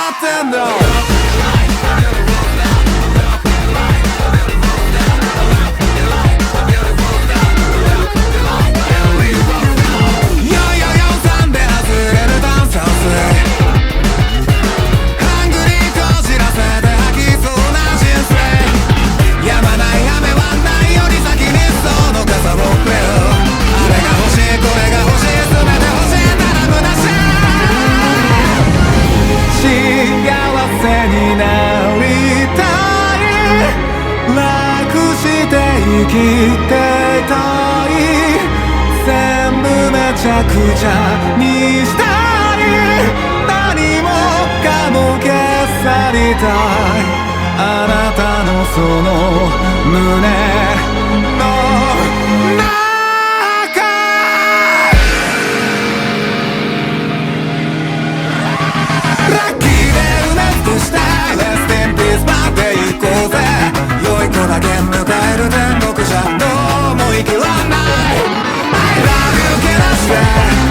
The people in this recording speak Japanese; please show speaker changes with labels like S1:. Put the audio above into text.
S1: ってんだ。生きていたい全部めちゃくちゃにしたい何もかも消さりたいあなたのその胸の中ラッキーで埋め尽くしたレスティンピースまで行こうぜ良い子だけ迎える天国じゃどうも生きらんない I love you けなして